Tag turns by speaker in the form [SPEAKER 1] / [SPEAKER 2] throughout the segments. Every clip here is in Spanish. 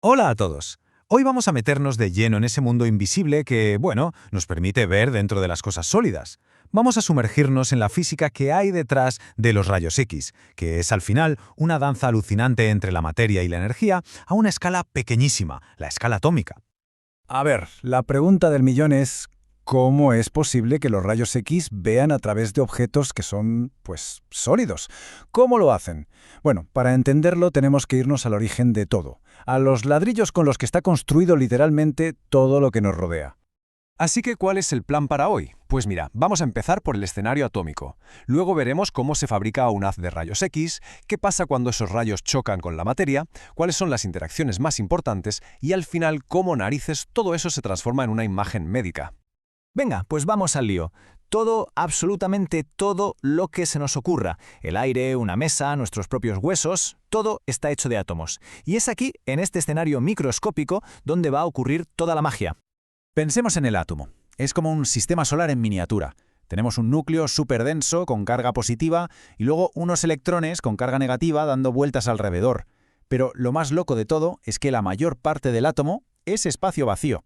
[SPEAKER 1] Hola a todos. Hoy vamos a meternos de lleno en ese mundo invisible que, bueno, nos permite ver dentro de las cosas sólidas. Vamos a sumergirnos en la física que hay detrás de los rayos X, que es al final una danza alucinante entre la materia y la energía a una escala pequeñísima, la escala atómica.
[SPEAKER 2] A ver, la pregunta del millón es, ¿cómo es posible que los rayos X vean a través de objetos que son, pues, sólidos? ¿Cómo lo hacen? Bueno, para entenderlo tenemos que irnos al origen de todo, a los ladrillos con los que está construido literalmente todo lo que nos rodea.
[SPEAKER 3] Así que, ¿cuál es el plan para hoy? Pues mira, vamos a empezar por el escenario atómico. Luego veremos cómo se fabrica un haz de rayos X, qué pasa cuando esos rayos chocan con la materia, cuáles son las interacciones más importantes y al final cómo narices todo eso se transforma en una imagen médica.
[SPEAKER 4] Venga, pues vamos al lío. Todo, absolutamente todo lo que se nos ocurra. El aire, una mesa, nuestros propios huesos, todo está hecho de átomos. Y es aquí, en este escenario microscópico, donde va a ocurrir toda la magia.
[SPEAKER 2] Pensemos en el átomo. Es como un sistema solar en miniatura. Tenemos un núcleo súper denso con carga positiva y luego unos electrones con carga negativa dando vueltas alrededor. Pero lo más loco de todo es que la mayor parte del átomo es espacio vacío.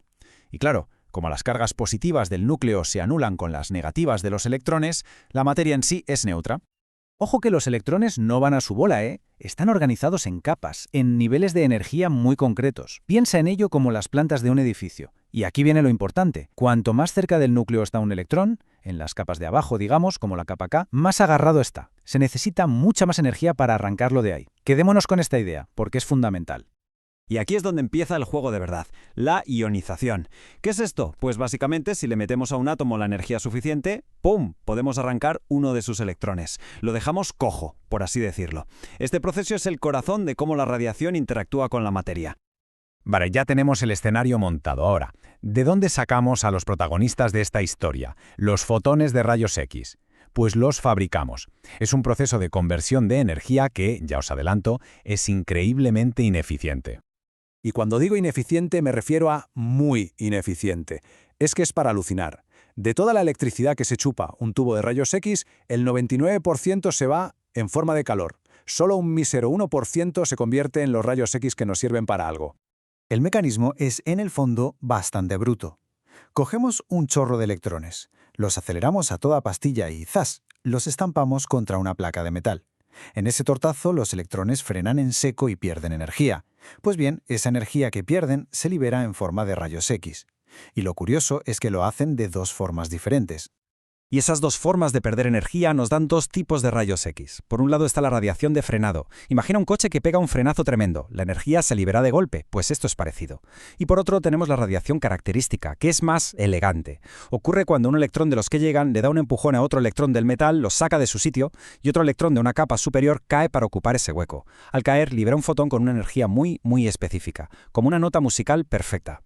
[SPEAKER 2] Y claro, como las cargas positivas del núcleo se anulan con las negativas de los electrones, la materia en sí es neutra. Ojo que los electrones no van a su bola, ¿eh? Están organizados en capas, en niveles de energía muy concretos. Piensa en ello como las plantas de un edificio. Y aquí viene lo importante. Cuanto más cerca del núcleo está un electrón, en las capas de abajo, digamos, como la capa K, más agarrado está. Se necesita mucha más energía para arrancarlo de ahí. Quedémonos con esta idea, porque es fundamental.
[SPEAKER 5] Y aquí es donde empieza el juego de verdad, la ionización. ¿Qué es esto? Pues básicamente si le metemos a un átomo la energía suficiente, ¡pum!, podemos arrancar uno de sus electrones. Lo dejamos cojo, por así decirlo. Este proceso es el corazón de cómo la radiación interactúa con la materia.
[SPEAKER 1] Vale, ya tenemos el escenario montado. Ahora, ¿de dónde sacamos a los protagonistas de esta historia? Los fotones de rayos X. Pues los fabricamos. Es un proceso de conversión de energía que, ya os adelanto, es increíblemente ineficiente.
[SPEAKER 2] Y cuando digo ineficiente me refiero a muy ineficiente. Es que es para alucinar. De toda la electricidad que se chupa un tubo de rayos X, el 99% se va en forma de calor. Solo un mísero 1% se convierte en los rayos X que nos sirven para algo. El mecanismo es, en el fondo, bastante bruto. Cogemos un chorro de electrones, los aceleramos a toda pastilla y ¡zas!, los estampamos contra una placa de metal. En ese tortazo los electrones frenan en seco y pierden energía. Pues bien, esa energía que pierden se libera en forma de rayos X. Y lo curioso es que lo hacen de dos formas diferentes.
[SPEAKER 5] Y esas dos formas de perder energía nos dan dos tipos de rayos X. Por un lado está la radiación de frenado. Imagina un coche que pega un frenazo tremendo. La energía se libera de golpe, pues esto es parecido. Y por otro tenemos la radiación característica, que es más elegante. Ocurre cuando un electrón de los que llegan le da un empujón a otro electrón del metal, lo saca de su sitio, y otro electrón de una capa superior cae para ocupar ese hueco. Al caer libera un fotón con una energía muy específica, como una nota musical perfecta.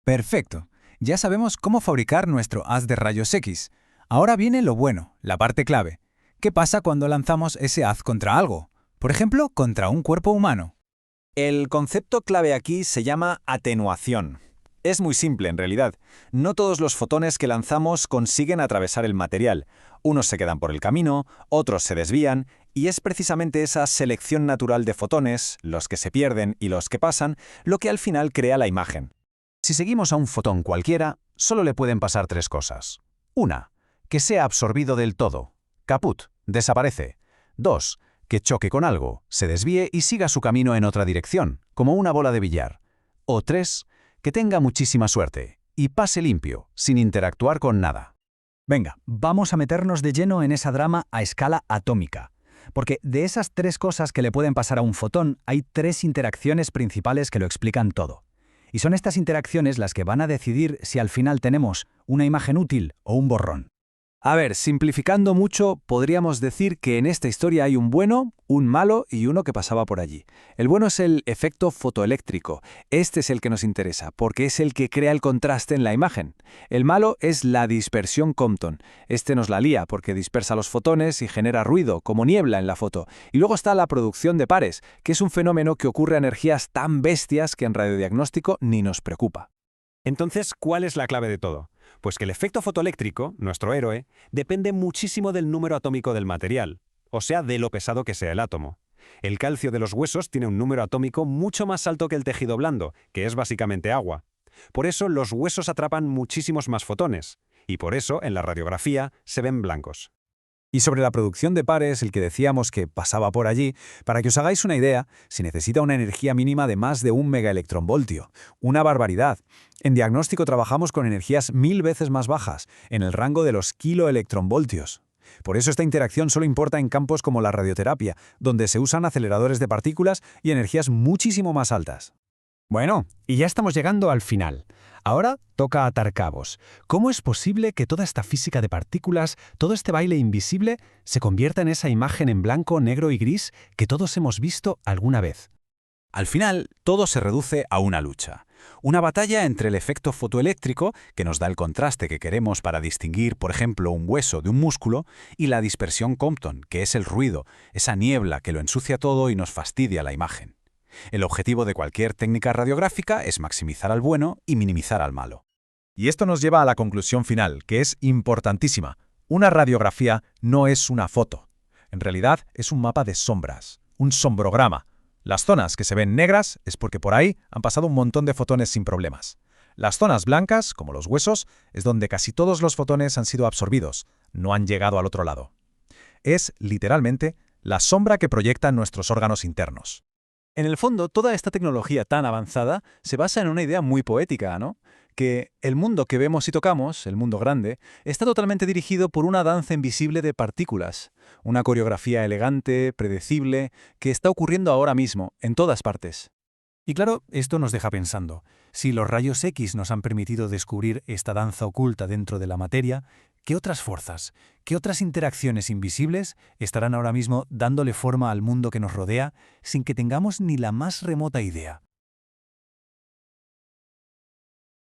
[SPEAKER 6] Perfecto. Ya sabemos cómo fabricar nuestro haz de rayos X. Ahora viene lo bueno, la parte clave. ¿Qué pasa cuando lanzamos ese haz contra algo? Por ejemplo, contra un cuerpo humano.
[SPEAKER 4] El concepto clave aquí se llama atenuación. Es muy simple en realidad. No todos los fotones que lanzamos consiguen atravesar el material. Unos se quedan por el camino, otros se desvían, y es precisamente esa selección natural de fotones, los que se pierden y los que pasan, lo que al final crea la imagen.
[SPEAKER 1] Si seguimos a un fotón cualquiera, solo le pueden pasar tres cosas. 1. Que sea absorbido del todo. Caput, desaparece. 2. Que choque con algo, se desvíe y siga su camino en otra dirección, como una bola de billar. O 3. Que tenga muchísima suerte y pase limpio, sin interactuar con nada.
[SPEAKER 2] Venga, vamos a meternos de lleno en esa drama a escala atómica. Porque de esas tres cosas que le pueden pasar a un fotón, hay tres interacciones principales que lo explican todo. Y son estas interacciones las que van a decidir si al final tenemos una imagen útil o un borrón.
[SPEAKER 3] A ver, simplificando mucho, podríamos decir que en esta historia hay un bueno, un malo y uno que pasaba por allí. El bueno es el efecto fotoeléctrico. Este es el que nos interesa, porque es el que crea el contraste en la imagen. El malo es la dispersión Compton. Este nos la lía porque dispersa los fotones y genera ruido, como niebla en la foto. Y luego está la producción de pares, que es un fenómeno que ocurre a energías tan bestias que en radiodiagnóstico ni nos preocupa.
[SPEAKER 5] Entonces, ¿cuál es la clave de todo? Pues que el efecto fotoeléctrico, nuestro héroe, depende muchísimo del número atómico del material, o sea, de lo pesado que sea el átomo.
[SPEAKER 7] El calcio de los huesos tiene un número atómico mucho más alto que el tejido blando, que es básicamente agua. Por eso los huesos atrapan muchísimos más fotones, y por eso en la radiografía se ven blancos.
[SPEAKER 3] Y sobre la producción de pares, el que decíamos que pasaba por allí, para que os hagáis una idea, se necesita una energía mínima de más de 1 megaelectronvoltio. Una barbaridad. En diagnóstico trabajamos con energías 1000 veces más bajas, en el rango de los kiloelectronvoltios. Por eso esta interacción solo importa en campos como la radioterapia, donde se usan aceleradores de partículas y energías muchísimo más altas.
[SPEAKER 8] Bueno, y ya estamos llegando al final. Ahora toca atar cabos. ¿Cómo es posible que toda esta física de partículas, todo este baile invisible, se convierta en esa imagen en blanco, negro y gris que todos hemos visto alguna vez?
[SPEAKER 2] Al final, todo se reduce a una lucha. Una batalla entre el efecto fotoeléctrico, que nos da el contraste que queremos para distinguir, por ejemplo, un hueso de un músculo, y la dispersión Compton, que es el ruido, esa niebla que lo ensucia todo y nos fastidia la imagen. El objetivo de cualquier técnica radiográfica es maximizar al bueno y minimizar al malo.
[SPEAKER 4] Y esto nos lleva a la conclusión final, que es importantísima. Una radiografía no es una foto. En realidad es un mapa de sombras, un sombrograma. Las zonas que se ven negras es porque por ahí han pasado un montón de fotones sin problemas. Las zonas blancas, como los huesos, es donde casi todos los fotones han sido absorbidos, no han llegado al otro lado. Es, literalmente, la sombra que proyectan nuestros órganos internos.
[SPEAKER 3] En el fondo, toda esta tecnología tan avanzada se basa en una idea muy poética, ¿no? Que el mundo que vemos y tocamos, el mundo grande, está totalmente dirigido por una danza invisible de partículas, una coreografía elegante, predecible, que está ocurriendo ahora mismo, en todas partes.
[SPEAKER 6] Y claro, esto nos deja pensando. Si los rayos X nos han permitido descubrir esta danza oculta dentro de la materia, ¿qué otras fuerzas, qué otras interacciones invisibles estarán ahora mismo dándole forma al mundo que nos rodea sin que tengamos ni la más remota idea?